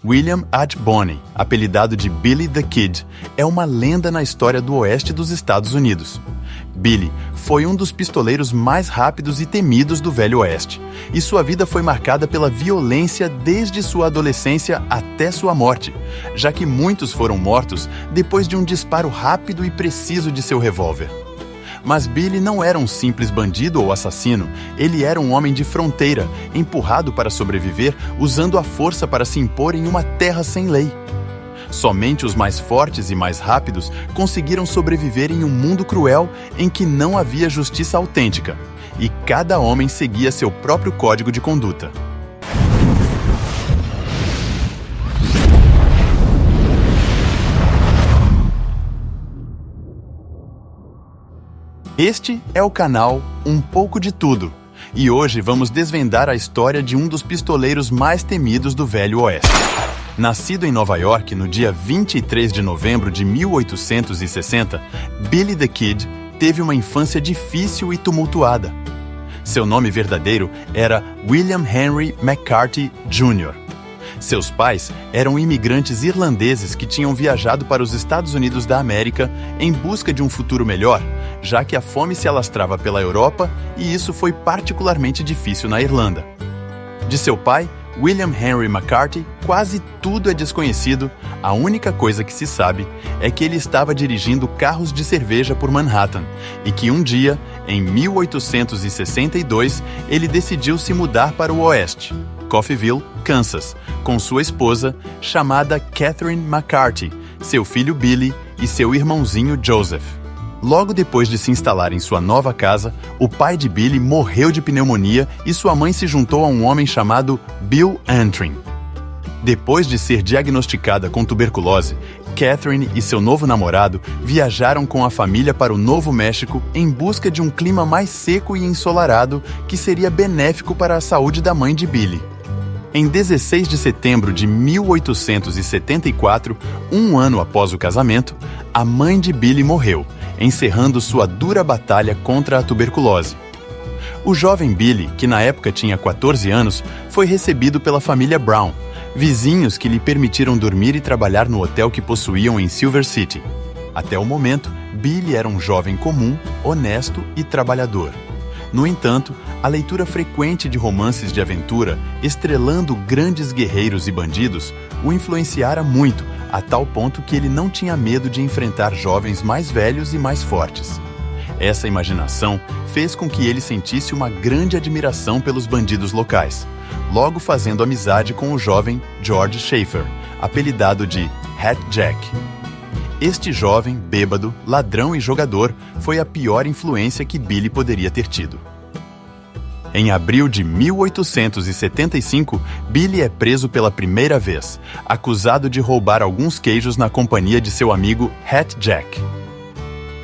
William Bonney, apelidado de Billy the Kid, é uma lenda na história do oeste dos Estados Unidos. Billy foi um dos pistoleiros mais rápidos e temidos do Velho Oeste, e sua vida foi marcada pela violência desde sua adolescência até sua morte, já que muitos foram mortos depois de um disparo rápido e preciso de seu revólver. Mas Billy não era um simples bandido ou assassino, ele era um homem de fronteira, empurrado para sobreviver usando a força para se impor em uma terra sem lei. Somente os mais fortes e mais rápidos conseguiram sobreviver em um mundo cruel em que não havia justiça autêntica, e cada homem seguia seu próprio código de conduta. Este é o canal Um Pouco de Tudo, e hoje vamos desvendar a história de um dos pistoleiros mais temidos do Velho Oeste. Nascido em Nova York no dia 23 de novembro de 1860, Billy the Kid teve uma infância difícil e tumultuada. Seu nome verdadeiro era William Henry McCarty Jr. Seus pais eram imigrantes irlandeses que tinham viajado para os Estados Unidos da América em busca de um futuro melhor, já que a fome se alastrava pela Europa e isso foi particularmente difícil na Irlanda. De seu pai, William Henry McCarty, quase tudo é desconhecido, a única coisa que se sabe é que ele estava dirigindo carros de cerveja por Manhattan e que um dia, em 1862, ele decidiu se mudar para o oeste, Coffeyville, Kansas, com sua esposa, chamada Catherine McCarty, seu filho Billy e seu irmãozinho Joseph. Logo depois de se instalar em sua nova casa, o pai de Billy morreu de pneumonia e sua mãe se juntou a um homem chamado Bill Antrim. Depois de ser diagnosticada com tuberculose, Catherine e seu novo namorado viajaram com a família para o Novo México em busca de um clima mais seco e ensolarado que seria benéfico para a saúde da mãe de Billy. Em 16 de setembro de 1874, um ano após o casamento, a mãe de Billy morreu, encerrando sua dura batalha contra a tuberculose. O jovem Billy, que na época tinha 14 anos, foi recebido pela família Brown, vizinhos que lhe permitiram dormir e trabalhar no hotel que possuíam em Silver City. Até o momento, Billy era um jovem comum, honesto e trabalhador. No entanto, a leitura frequente de romances de aventura, estrelando grandes guerreiros e bandidos, o influenciara muito, a tal ponto que ele não tinha medo de enfrentar jovens mais velhos e mais fortes. Essa imaginação fez com que ele sentisse uma grande admiração pelos bandidos locais, logo fazendo amizade com o jovem George Schaefer, apelidado de Hat Jack. Este jovem, bêbado, ladrão e jogador foi a pior influência que Billy poderia ter tido. Em abril de 1875, Billy é preso pela primeira vez, acusado de roubar alguns queijos na companhia de seu amigo Hat Jack.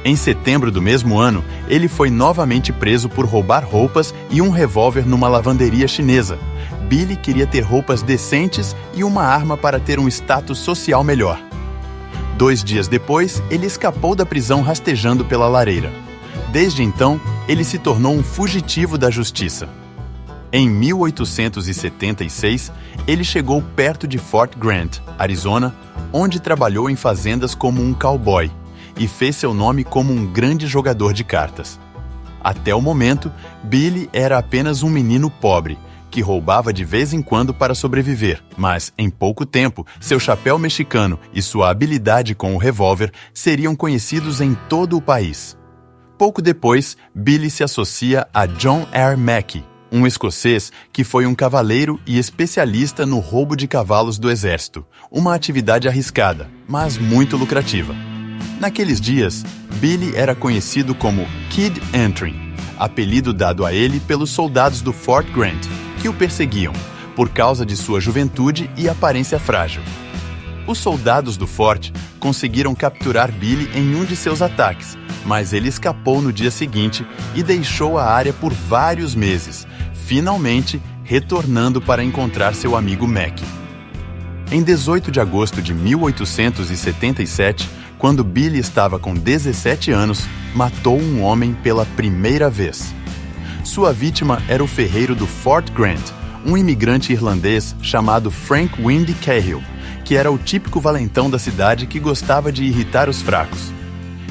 Em setembro do mesmo ano, ele foi novamente preso por roubar roupas e um revólver numa lavanderia chinesa. Billy queria ter roupas decentes e uma arma para ter um status social melhor. 2 dias depois, ele escapou da prisão rastejando pela lareira. Desde então, ele se tornou um fugitivo da justiça. Em 1876, ele chegou perto de Fort Grant, Arizona, onde trabalhou em fazendas como um cowboy e fez seu nome como um grande jogador de cartas. Até o momento, Billy era apenas um menino pobre, que roubava de vez em quando para sobreviver, mas, em pouco tempo, seu chapéu mexicano e sua habilidade com o revólver seriam conhecidos em todo o país. Pouco depois, Billy se associa a John R. Mackey, um escocês que foi um cavaleiro e especialista no roubo de cavalos do exército, uma atividade arriscada, mas muito lucrativa. Naqueles dias, Billy era conhecido como Kid Antrim, apelido dado a ele pelos soldados do Fort Grant, que o perseguiam, por causa de sua juventude e aparência frágil. Os soldados do forte conseguiram capturar Billy em um de seus ataques, mas ele escapou no dia seguinte e deixou a área por vários meses, finalmente retornando para encontrar seu amigo Mac. Em 18 de agosto de 1877, quando Billy estava com 17 anos, matou um homem pela primeira vez. Sua vítima era o ferreiro do Fort Grant, um imigrante irlandês chamado Frank Windy Cahill, que era o típico valentão da cidade que gostava de irritar os fracos.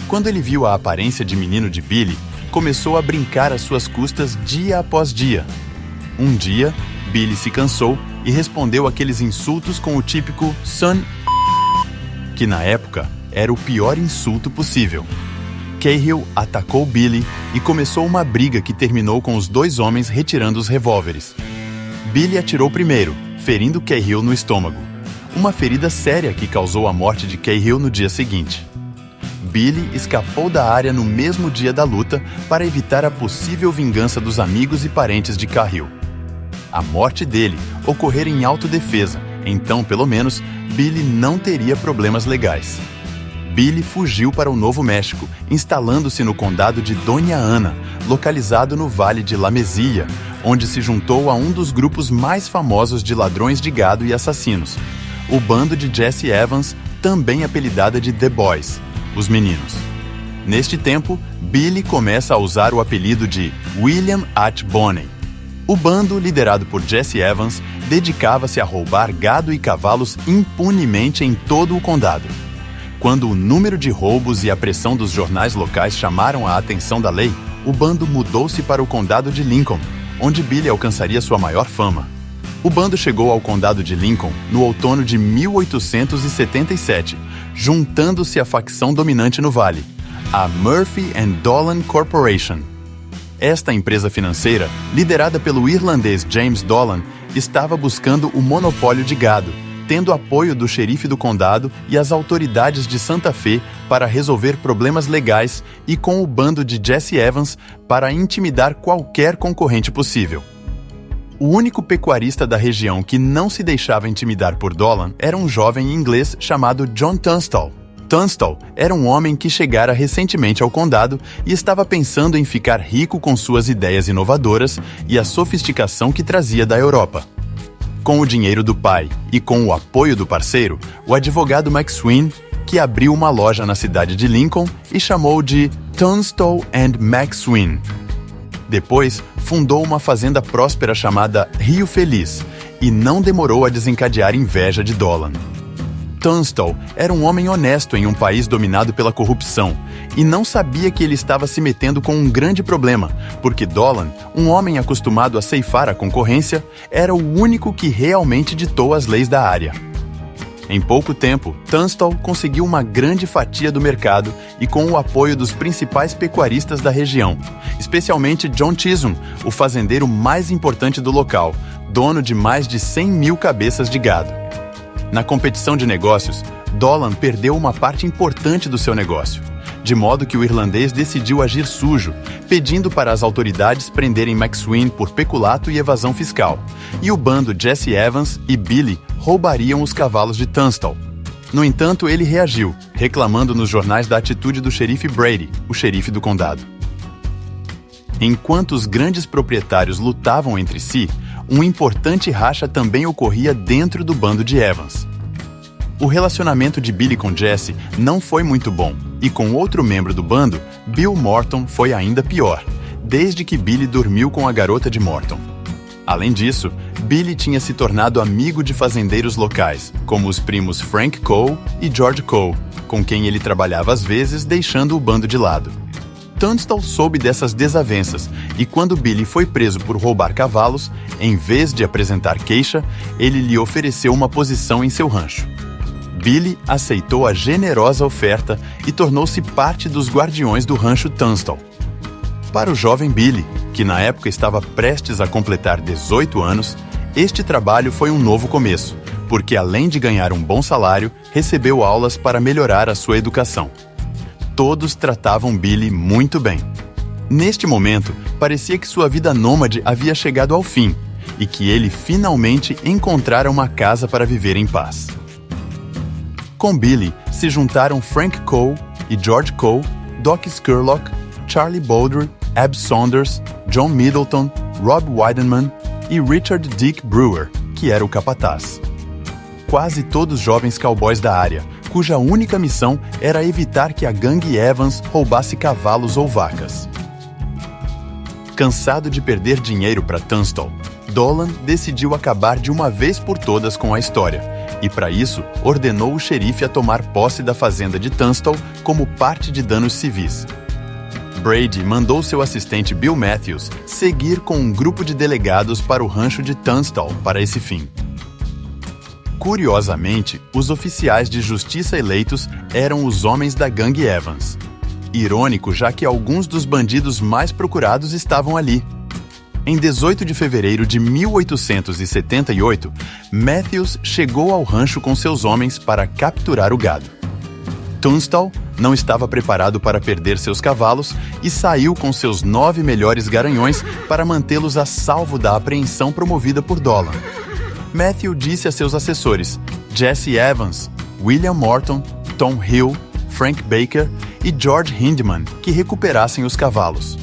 Quando ele viu a aparência de menino de Billy, começou a brincar às suas custas dia após dia. Um dia, Billy se cansou e respondeu aqueles insultos com o típico "son", que na época era o pior insulto possível. Cahill atacou Billy e começou uma briga que terminou com os dois homens retirando os revólveres. Billy atirou primeiro, ferindo Cahill no estômago. Uma ferida séria que causou a morte de Cahill no dia seguinte. Billy escapou da área no mesmo dia da luta para evitar a possível vingança dos amigos e parentes de Cahill. A morte dele ocorrera em autodefesa, então, pelo menos, Billy não teria problemas legais. Billy fugiu para o Novo México, instalando-se no condado de Doña Ana, localizado no Vale de La Mesilla, onde se juntou a um dos grupos mais famosos de ladrões de gado e assassinos, o bando de Jesse Evans, também apelidada de The Boys, os meninos. Neste tempo, Billy começa a usar o apelido de William H. Bonney. O bando, liderado por Jesse Evans, dedicava-se a roubar gado e cavalos impunemente em todo o condado. Quando o número de roubos e a pressão dos jornais locais chamaram a atenção da lei, o bando mudou-se para o condado de Lincoln, onde Billy alcançaria sua maior fama. O bando chegou ao condado de Lincoln no outono de 1877, juntando-se à facção dominante no vale, a Murphy and Dolan Corporation. Esta empresa financeira, liderada pelo irlandês James Dolan, estava buscando o monopólio de gado, tendo apoio do xerife do condado e as autoridades de Santa Fe para resolver problemas legais e com o bando de Jesse Evans para intimidar qualquer concorrente possível. O único pecuarista da região que não se deixava intimidar por Dolan era um jovem inglês chamado John Tunstall. Tunstall era um homem que chegara recentemente ao condado e estava pensando em ficar rico com suas ideias inovadoras e a sofisticação que trazia da Europa. Com o dinheiro do pai e com o apoio do parceiro, o advogado McSween, que abriu uma loja na cidade de Lincoln e chamou de Tunstall & McSween. Depois, fundou uma fazenda próspera chamada Rio Feliz e não demorou a desencadear inveja de Dolan. Tunstall era um homem honesto em um país dominado pela corrupção e não sabia que ele estava se metendo com um grande problema, porque Dolan, um homem acostumado a ceifar a concorrência, era o único que realmente ditou as leis da área. Em pouco tempo, Tunstall conseguiu uma grande fatia do mercado e com o apoio dos principais pecuaristas da região, especialmente John Chisholm, o fazendeiro mais importante do local, dono de mais de 100 mil cabeças de gado. Na competição de negócios, Dolan perdeu uma parte importante do seu negócio, de modo que o irlandês decidiu agir sujo, pedindo para as autoridades prenderem McSween por peculato e evasão fiscal, e o bando Jesse Evans e Billy roubariam os cavalos de Tunstall. No entanto, ele reagiu, reclamando nos jornais da atitude do xerife Brady, o xerife do condado. Enquanto os grandes proprietários lutavam entre si, um importante racha também ocorria dentro do bando de Evans. O relacionamento de Billy com Jesse não foi muito bom, e com outro membro do bando, Bill Morton, foi ainda pior, desde que Billy dormiu com a garota de Morton. Além disso, Billy tinha se tornado amigo de fazendeiros locais, como os primos Frank Cole e George Cole, com quem ele trabalhava às vezes deixando o bando de lado. Tunstall soube dessas desavenças e quando Billy foi preso por roubar cavalos, em vez de apresentar queixa, ele lhe ofereceu uma posição em seu rancho. Billy aceitou a generosa oferta e tornou-se parte dos guardiões do rancho Tunstall. Para o jovem Billy, que na época estava prestes a completar 18 anos, este trabalho foi um novo começo, porque além de ganhar um bom salário, recebeu aulas para melhorar a sua educação. Todos tratavam Billy muito bem. Neste momento, parecia que sua vida nômade havia chegado ao fim e que ele finalmente encontrara uma casa para viver em paz. Com Billy se juntaram Frank Cole e George Cole, Doc Scurlock, Charlie Bowdre, Ab Saunders, John Middleton, Rob Weidenman e Richard Dick Brewer, que era o capataz. Quase todos jovens cowboys da área, cuja única missão era evitar que a gangue Evans roubasse cavalos ou vacas. Cansado de perder dinheiro para Tunstall, Dolan decidiu acabar de uma vez por todas com a história, e para isso ordenou o xerife a tomar posse da fazenda de Tunstall como parte de danos civis. Brady mandou seu assistente Bill Matthews seguir com um grupo de delegados para o rancho de Tunstall para esse fim. Curiosamente, os oficiais de justiça eleitos eram os homens da gangue Evans. Irônico, já que alguns dos bandidos mais procurados estavam ali. Em 18 de fevereiro de 1878, Matthews chegou ao rancho com seus homens para capturar o gado. Tunstall não estava preparado para perder seus cavalos e saiu com seus 9 melhores garanhões para mantê-los a salvo da apreensão promovida por Dolan. Matthew disse a seus assessores, Jesse Evans, William Morton, Tom Hill, Frank Baker e George Hindman, que recuperassem os cavalos.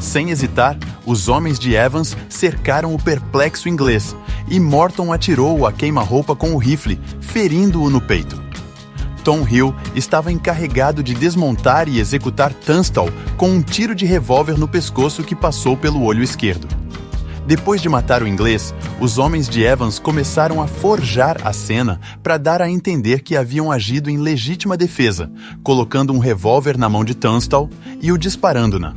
Sem hesitar, os homens de Evans cercaram o perplexo inglês e Morton atirou-o a queima-roupa com o rifle, ferindo-o no peito. Tom Hill estava encarregado de desmontar e executar Tunstall com um tiro de revólver no pescoço que passou pelo olho esquerdo. Depois de matar o inglês, os homens de Evans começaram a forjar a cena para dar a entender que haviam agido em legítima defesa, colocando um revólver na mão de Tunstall e o disparando-na.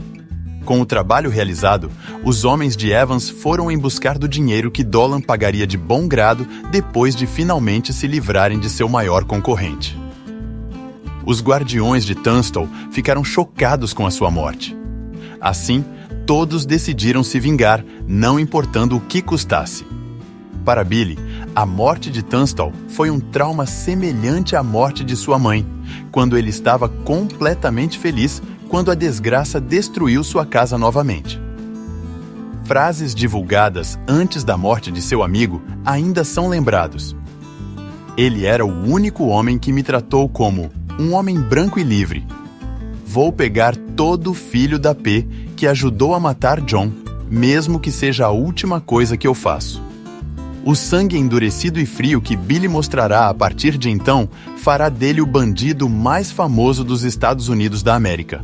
Com o trabalho realizado, os homens de Evans foram em buscar do dinheiro que Dolan pagaria de bom grado depois de finalmente se livrarem de seu maior concorrente. Os guardiões de Tunstall ficaram chocados com a sua morte. Assim, todos decidiram se vingar, não importando o que custasse. Para Billy, a morte de Tunstall foi um trauma semelhante à morte de sua mãe, quando ele estava completamente feliz quando a desgraça destruiu sua casa novamente. Frases divulgadas antes da morte de seu amigo ainda são lembrados. Ele era o único homem que me tratou como um homem branco e livre. Vou pegar todo filho da P que ajudou a matar John, mesmo que seja a última coisa que eu faço. O sangue endurecido e frio que Billy mostrará a partir de então fará dele o bandido mais famoso dos Estados Unidos da América.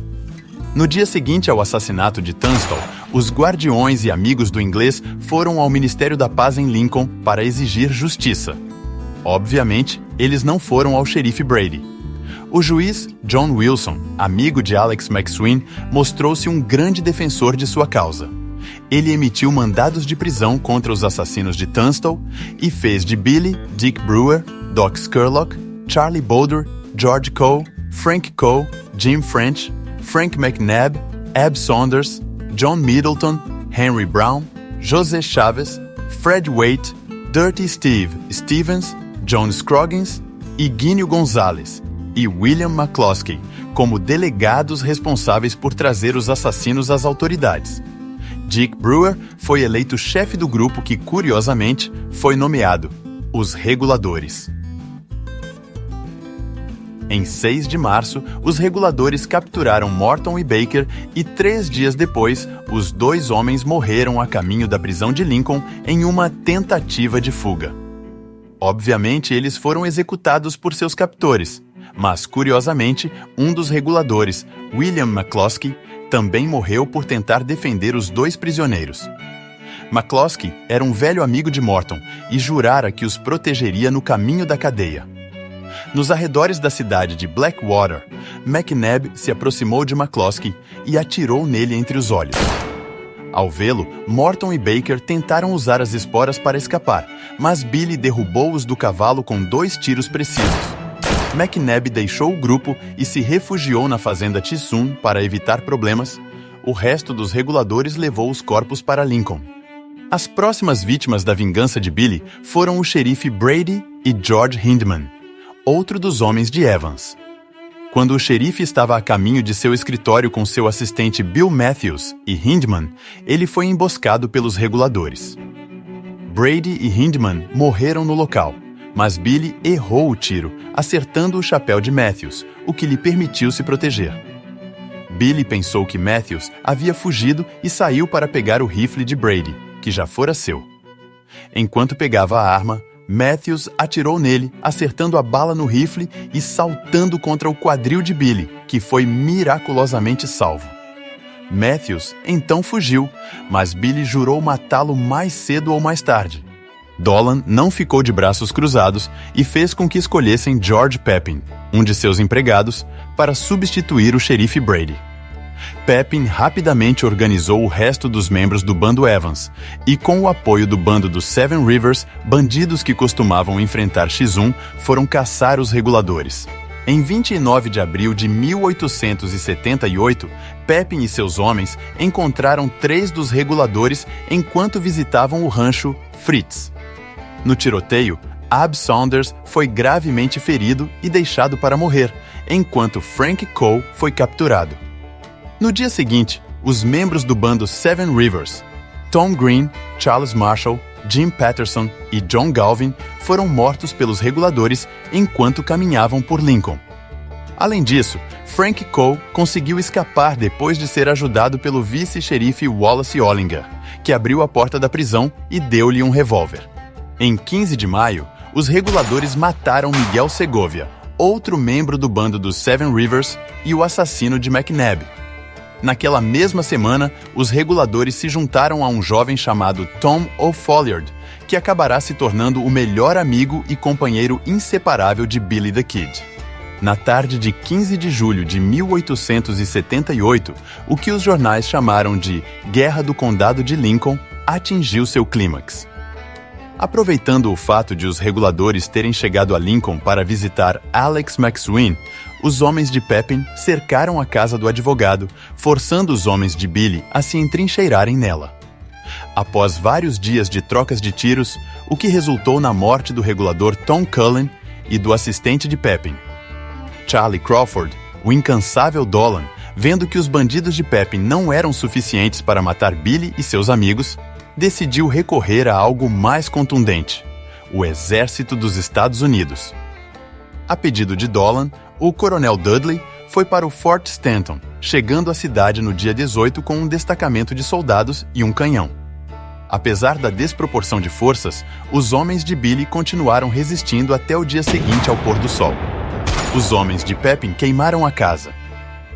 No dia seguinte ao assassinato de Tunstall, os guardiões e amigos do inglês foram ao Ministério da Paz em Lincoln para exigir justiça. Obviamente, eles não foram ao xerife Brady. O juiz John Wilson, amigo de Alex McSween, mostrou-se um grande defensor de sua causa. Ele emitiu mandados de prisão contra os assassinos de Tunstall e fez de Billy, Dick Brewer, Doc Scurlock, Charlie Boulder, George Coe, Frank Coe, Jim French, Frank McNabb, Ab Saunders, John Middleton, Henry Brown, José Chaves, Fred Waite, Dirty Steve Stevens, John Scroggins, Higínio Gonzalez e William McCloskey como delegados responsáveis por trazer os assassinos às autoridades. Dick Brewer foi eleito chefe do grupo que, curiosamente, foi nomeado os Reguladores. Em 6 de março, os reguladores capturaram Morton e Baker e 3 dias depois, os 2 homens morreram a caminho da prisão de Lincoln em uma tentativa de fuga. Obviamente, eles foram executados por seus captores, mas, curiosamente, um dos reguladores, William McCloskey, também morreu por tentar defender os 2 prisioneiros. McCloskey era um velho amigo de Morton e jurara que os protegeria no caminho da cadeia. Nos arredores da cidade de Blackwater, McNabb se aproximou de McCloskey e atirou nele entre os olhos. Ao vê-lo, Morton e Baker tentaram usar as esporas para escapar, mas Billy derrubou-os do cavalo com 2 tiros precisos. McNabb deixou o grupo e se refugiou na fazenda Tissoon para evitar problemas. O resto dos reguladores levou os corpos para Lincoln. As próximas vítimas da vingança de Billy foram o xerife Brady e George Hindman, outro dos homens de Evans. Quando o xerife estava a caminho de seu escritório com seu assistente Bill Matthews e Hindman, ele foi emboscado pelos reguladores. Brady e Hindman morreram no local, mas Billy errou o tiro, acertando o chapéu de Matthews, o que lhe permitiu se proteger. Billy pensou que Matthews havia fugido e saiu para pegar o rifle de Brady, que já fora seu. Enquanto pegava a arma, Matthews atirou nele, acertando a bala no rifle e saltando contra o quadril de Billy, que foi miraculosamente salvo. Matthews então fugiu, mas Billy jurou matá-lo mais cedo ou mais tarde. Dolan não ficou de braços cruzados e fez com que escolhessem George Pepin, um de seus empregados, para substituir o xerife Brady. Pepin rapidamente organizou o resto dos membros do bando Evans, e com o apoio do bando dos Seven Rivers, bandidos que costumavam enfrentar X1 foram caçar os reguladores. Em 29 de abril de 1878, Pepin e seus homens encontraram 3 dos reguladores enquanto visitavam o rancho Fritz. No tiroteio, Ab Saunders foi gravemente ferido e deixado para morrer, enquanto Frank Cole foi capturado. No dia seguinte, os membros do bando Seven Rivers, Tom Green, Charles Marshall, Jim Patterson e John Galvin, foram mortos pelos reguladores enquanto caminhavam por Lincoln. Além disso, Frank Cole conseguiu escapar depois de ser ajudado pelo vice-xerife Wallace Ollinger, que abriu a porta da prisão e deu-lhe um revólver. Em 15 de maio, os reguladores mataram Miguel Segovia, outro membro do bando dos Seven Rivers e o assassino de McNabb. Naquela mesma semana, os reguladores se juntaram a um jovem chamado Tom O'Folliard, que acabará se tornando o melhor amigo e companheiro inseparável de Billy the Kid. Na tarde de 15 de julho de 1878, o que os jornais chamaram de Guerra do Condado de Lincoln atingiu seu clímax. Aproveitando o fato de os reguladores terem chegado a Lincoln para visitar Alex McSween, os homens de Pepin cercaram a casa do advogado, forçando os homens de Billy a se entrincheirarem nela. Após vários dias de trocas de tiros, o que resultou na morte do regulador Tom Cullen e do assistente de Pepin. Charlie Crawford, o incansável Dolan, vendo que os bandidos de Pepin não eram suficientes para matar Billy e seus amigos, decidiu recorrer a algo mais contundente: o Exército dos Estados Unidos. A pedido de Dolan, o coronel Dudley foi para o Fort Stanton, chegando à cidade no dia 18 com um destacamento de soldados e um canhão. Apesar da desproporção de forças, os homens de Billy continuaram resistindo até o dia seguinte ao pôr do sol. Os homens de Pepin queimaram a casa.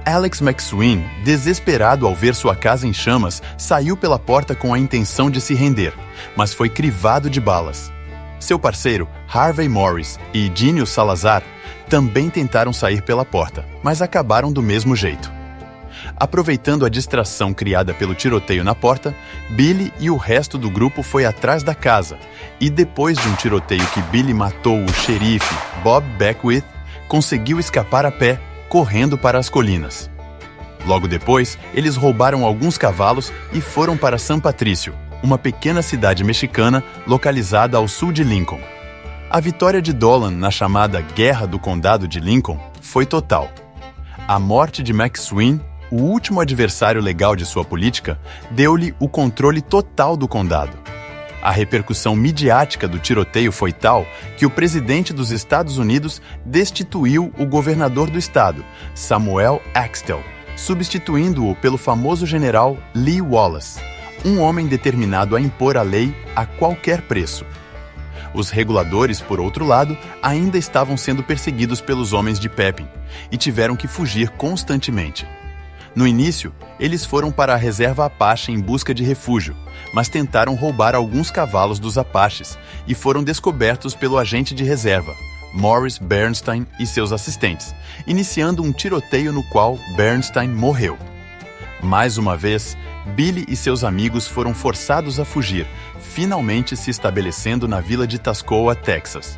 Alex McSween, desesperado ao ver sua casa em chamas, saiu pela porta com a intenção de se render, mas foi crivado de balas. Seu parceiro, Harvey Morris e Dínio Salazar, também tentaram sair pela porta, mas acabaram do mesmo jeito. Aproveitando a distração criada pelo tiroteio na porta, Billy e o resto do grupo foi atrás da casa, e depois de um tiroteio que Billy matou o xerife Bob Beckwith, conseguiu escapar a pé, correndo para as colinas. Logo depois, eles roubaram alguns cavalos e foram para San Patrício, uma pequena cidade mexicana localizada ao sul de Lincoln. A vitória de Dolan na chamada Guerra do Condado de Lincoln foi total. A morte de McSween, o último adversário legal de sua política, deu-lhe o controle total do condado. A repercussão midiática do tiroteio foi tal que o presidente dos Estados Unidos destituiu o governador do estado, Samuel Axtell, substituindo-o pelo famoso general Lee Wallace, um homem determinado a impor a lei a qualquer preço. Os reguladores, por outro lado, ainda estavam sendo perseguidos pelos homens de Pepin e tiveram que fugir constantemente. No início, eles foram para a reserva Apache em busca de refúgio, mas tentaram roubar alguns cavalos dos Apaches e foram descobertos pelo agente de reserva, Morris Bernstein, e seus assistentes, iniciando um tiroteio no qual Bernstein morreu. Mais uma vez, Billy e seus amigos foram forçados a fugir, finalmente se estabelecendo na vila de Tascoa, Texas.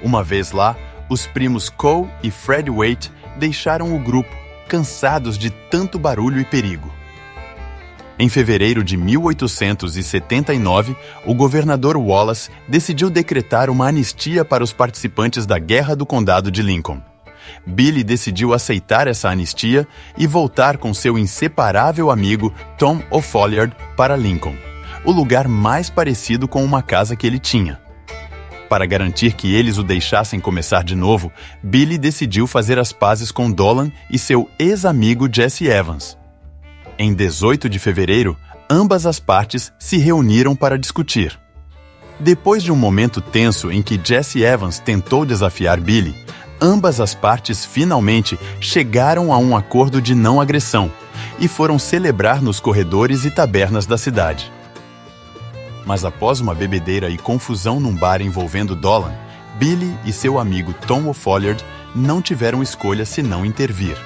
Uma vez lá, os primos Cole e Fred Waite deixaram o grupo, cansados de tanto barulho e perigo. Em fevereiro de 1879, o governador Wallace decidiu decretar uma anistia para os participantes da Guerra do Condado de Lincoln. Billy decidiu aceitar essa anistia e voltar com seu inseparável amigo Tom O'Folliard para Lincoln, o lugar mais parecido com uma casa que ele tinha. Para garantir que eles o deixassem começar de novo, Billy decidiu fazer as pazes com Dolan e seu ex-amigo Jesse Evans. Em 18 de fevereiro, ambas as partes se reuniram para discutir. Depois de um momento tenso em que Jesse Evans tentou desafiar Billy, ambas as partes finalmente chegaram a um acordo de não agressão, e foram celebrar nos corredores e tabernas da cidade. Mas após uma bebedeira e confusão num bar envolvendo Dolan, Billy e seu amigo Tom O'Folliard não tiveram escolha senão intervir.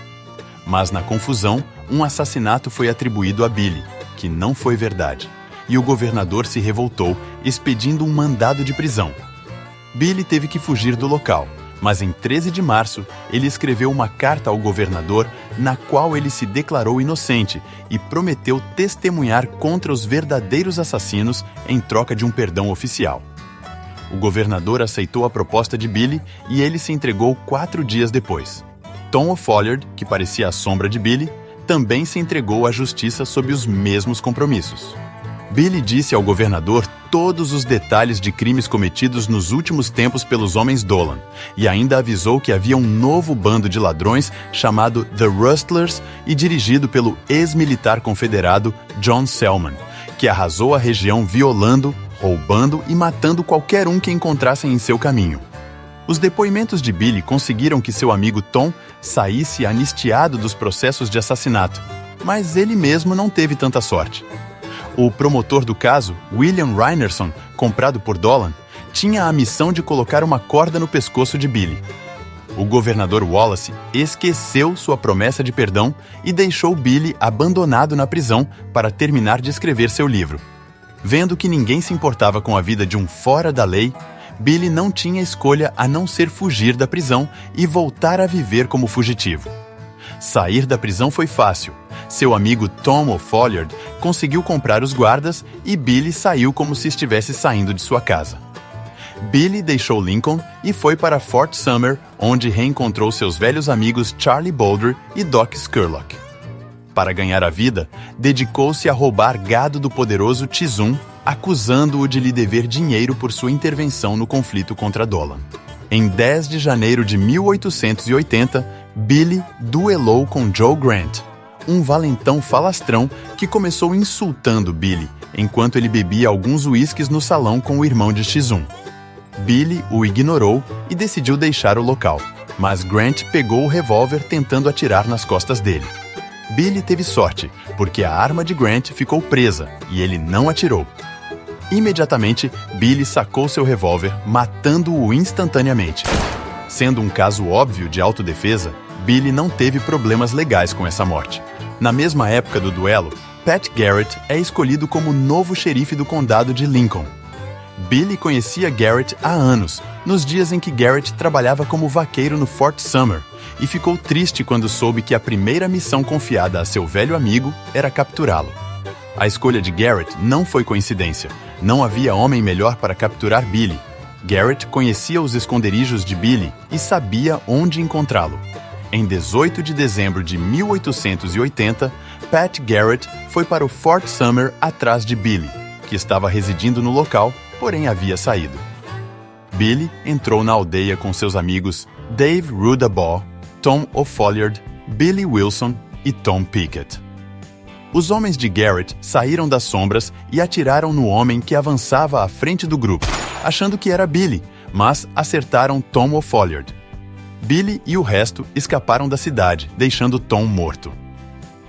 Mas na confusão, um assassinato foi atribuído a Billy, que não foi verdade, e o governador se revoltou, expedindo um mandado de prisão. Billy teve que fugir do local, mas em 13 de março, ele escreveu uma carta ao governador na qual ele se declarou inocente e prometeu testemunhar contra os verdadeiros assassinos em troca de um perdão oficial. O governador aceitou a proposta de Billy e ele se entregou 4 dias depois. Tom O'Folliard, que parecia a sombra de Billy, também se entregou à justiça sob os mesmos compromissos. Billy disse ao governador todos os detalhes de crimes cometidos nos últimos tempos pelos homens Dolan e ainda avisou que havia um novo bando de ladrões chamado The Rustlers e dirigido pelo ex-militar confederado John Selman, que arrasou a região violando, roubando e matando qualquer um que encontrassem em seu caminho. Os depoimentos de Billy conseguiram que seu amigo Tom saísse anistiado dos processos de assassinato, mas ele mesmo não teve tanta sorte. O promotor do caso, William Reinerson, comprado por Dolan, tinha a missão de colocar uma corda no pescoço de Billy. O governador Wallace esqueceu sua promessa de perdão e deixou Billy abandonado na prisão para terminar de escrever seu livro. Vendo que ninguém se importava com a vida de um fora da lei, Billy não tinha escolha a não ser fugir da prisão e voltar a viver como fugitivo. Sair da prisão foi fácil. Seu amigo Tom O'Folliard conseguiu comprar os guardas e Billy saiu como se estivesse saindo de sua casa. Billy deixou Lincoln e foi para Fort Summer, onde reencontrou seus velhos amigos Charlie Boulder e Doc Scurlock. Para ganhar a vida, dedicou-se a roubar gado do poderoso Tizum, acusando-o de lhe dever dinheiro por sua intervenção no conflito contra Dolan. Em 10 de janeiro de 1880, Billy duelou com Joe Grant, um valentão falastrão que começou insultando Billy enquanto ele bebia alguns uísques no salão com o irmão de Tizum. Billy o ignorou e decidiu deixar o local, mas Grant pegou o revólver tentando atirar nas costas dele. Billy teve sorte, porque a arma de Grant ficou presa e ele não atirou. Imediatamente, Billy sacou seu revólver, matando-o instantaneamente. Sendo um caso óbvio de autodefesa, Billy não teve problemas legais com essa morte. Na mesma época do duelo, Pat Garrett é escolhido como novo xerife do condado de Lincoln. Billy conhecia Garrett há anos, nos dias em que Garrett trabalhava como vaqueiro no Fort Summer, e ficou triste quando soube que a primeira missão confiada a seu velho amigo era capturá-lo. A escolha de Garrett não foi coincidência. Não havia homem melhor para capturar Billy. Garrett conhecia os esconderijos de Billy e sabia onde encontrá-lo. Em 18 de dezembro de 1880, Pat Garrett foi para o Fort Summer atrás de Billy, que estava residindo no local, porém havia saído. Billy entrou na aldeia com seus amigos Dave Rudabaugh, Tom O'Folliard, Billy Wilson e Tom Pickett. Os homens de Garrett saíram das sombras e atiraram no homem que avançava à frente do grupo, achando que era Billy, mas acertaram Tom O'Folliard. Billy e o resto escaparam da cidade, deixando Tom morto.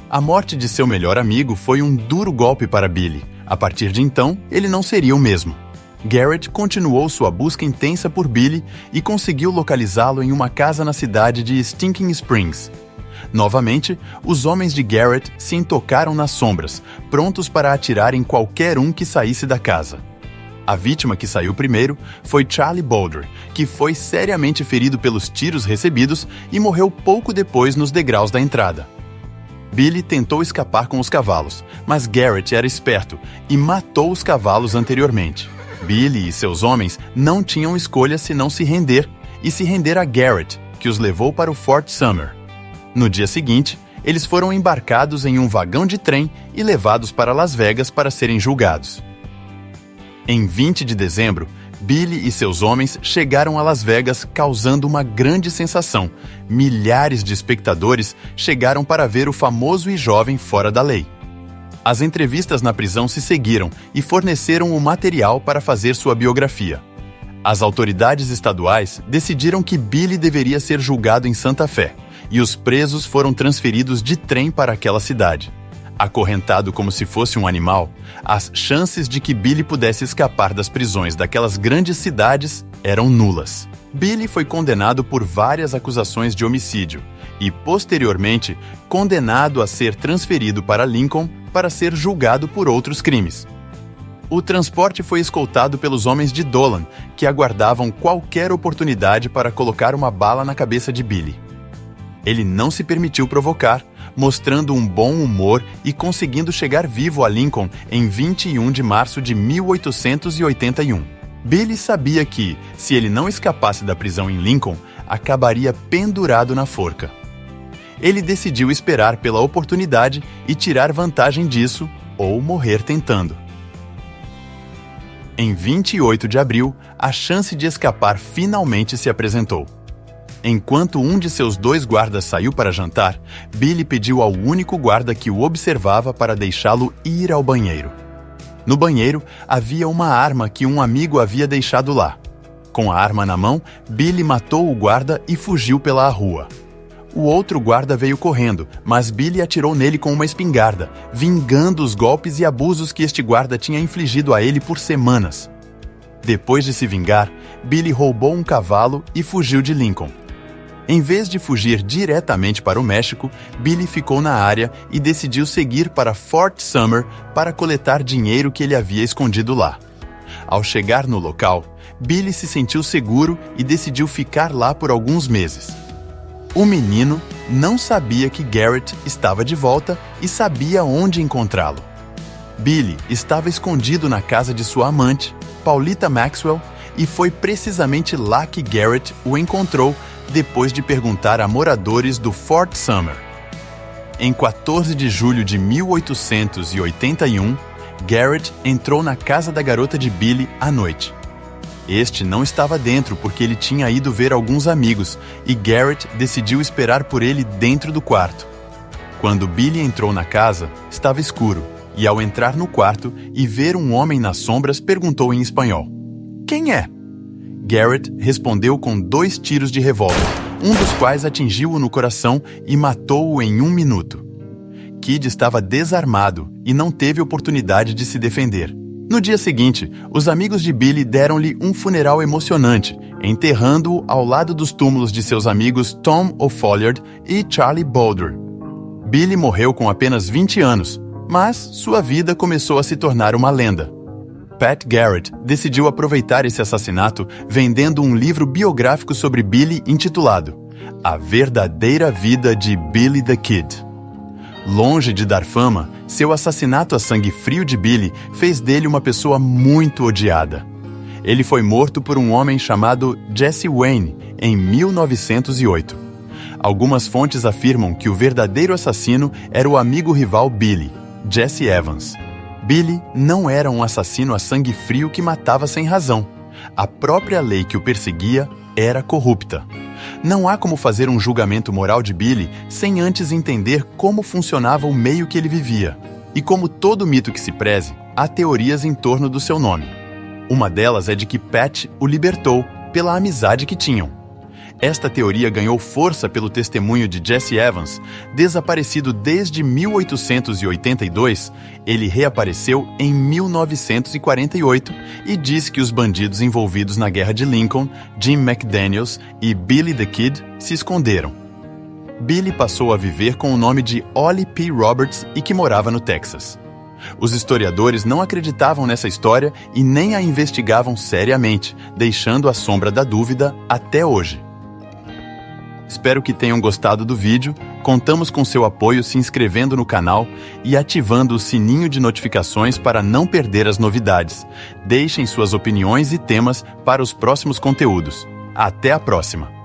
A morte de seu melhor amigo foi um duro golpe para Billy. A partir de então, ele não seria o mesmo. Garrett continuou sua busca intensa por Billy e conseguiu localizá-lo em uma casa na cidade de Stinking Springs. Novamente, os homens de Garrett se intocaram nas sombras, prontos para atirar em qualquer um que saísse da casa. A vítima que saiu primeiro foi Charlie Boulder, que foi seriamente ferido pelos tiros recebidos e morreu pouco depois nos degraus da entrada. Billy tentou escapar com os cavalos, mas Garrett era esperto e matou os cavalos anteriormente. Billy e seus homens não tinham escolha senão se render a Garrett, que os levou para o Fort Summer. No dia seguinte, eles foram embarcados em um vagão de trem e levados para Las Vegas para serem julgados. Em 20 de dezembro, Billy e seus homens chegaram a Las Vegas causando uma grande sensação. Milhares de espectadores chegaram para ver o famoso e jovem fora da lei. As entrevistas na prisão se seguiram e forneceram o material para fazer sua biografia. As autoridades estaduais decidiram que Billy deveria ser julgado em Santa Fé, e os presos foram transferidos de trem para aquela cidade. Acorrentado como se fosse um animal, as chances de que Billy pudesse escapar das prisões daquelas grandes cidades eram nulas. Billy foi condenado por várias acusações de homicídio e, posteriormente, condenado a ser transferido para Lincoln para ser julgado por outros crimes. O transporte foi escoltado pelos homens de Dolan, que aguardavam qualquer oportunidade para colocar uma bala na cabeça de Billy. Ele não se permitiu provocar, mostrando um bom humor e conseguindo chegar vivo a Lincoln em 21 de março de 1881. Billy sabia que, se ele não escapasse da prisão em Lincoln, acabaria pendurado na forca. Ele decidiu esperar pela oportunidade e tirar vantagem disso, ou morrer tentando. Em 28 de abril, a chance de escapar finalmente se apresentou. Enquanto um de seus 2 guardas saiu para jantar, Billy pediu ao único guarda que o observava para deixá-lo ir ao banheiro. No banheiro, havia uma arma que um amigo havia deixado lá. Com a arma na mão, Billy matou o guarda e fugiu pela rua. O outro guarda veio correndo, mas Billy atirou nele com uma espingarda, vingando os golpes e abusos que este guarda tinha infligido a ele por semanas. Depois de se vingar, Billy roubou um cavalo e fugiu de Lincoln. Em vez de fugir diretamente para o México, Billy ficou na área e decidiu seguir para Fort Summer para coletar dinheiro que ele havia escondido lá. Ao chegar no local, Billy se sentiu seguro e decidiu ficar lá por alguns meses. O menino não sabia que Garrett estava de volta e sabia onde encontrá-lo. Billy estava escondido na casa de sua amante, Paulita Maxwell, e foi precisamente lá que Garrett o encontrou depois de perguntar a moradores do Fort Summer. Em 14 de julho de 1881, Garrett entrou na casa da garota de Billy à noite. Este não estava dentro porque ele tinha ido ver alguns amigos e Garrett decidiu esperar por ele dentro do quarto. Quando Billy entrou na casa, estava escuro e, ao entrar no quarto e ver um homem nas sombras, perguntou em espanhol: "Quem é?" Garrett respondeu com 2 tiros de revólver, um dos quais atingiu-o no coração e matou-o em 1 minuto. Kid estava desarmado e não teve oportunidade de se defender. No dia seguinte, os amigos de Billy deram-lhe um funeral emocionante, enterrando-o ao lado dos túmulos de seus amigos Tom O'Folliard e Charlie Boulder. Billy morreu com apenas 20 anos, mas sua vida começou a se tornar uma lenda. Pat Garrett decidiu aproveitar esse assassinato vendendo um livro biográfico sobre Billy intitulado A Verdadeira Vida de Billy the Kid. Longe de dar fama, seu assassinato a sangue frio de Billy fez dele uma pessoa muito odiada. Ele foi morto por um homem chamado Jesse Wayne em 1908. Algumas fontes afirmam que o verdadeiro assassino era o amigo rival Billy, Jesse Evans. Billy não era um assassino a sangue frio que matava sem razão. A própria lei que o perseguia era corrupta. Não há como fazer um julgamento moral de Billy sem antes entender como funcionava o meio que ele vivia. E como todo mito que se preze, há teorias em torno do seu nome. Uma delas é de que Pat o libertou pela amizade que tinham. Esta teoria ganhou força pelo testemunho de Jesse Evans. Desaparecido desde 1882, ele reapareceu em 1948 e disse que os bandidos envolvidos na Guerra de Lincoln, Jim McDaniels e Billy the Kid, se esconderam. Billy passou a viver com o nome de Ollie P. Roberts e que morava no Texas. Os historiadores não acreditavam nessa história e nem a investigavam seriamente, deixando a sombra da dúvida até hoje. Espero que tenham gostado do vídeo. Contamos com seu apoio se inscrevendo no canal e ativando o sininho de notificações para não perder as novidades. Deixem suas opiniões e temas para os próximos conteúdos. Até a próxima!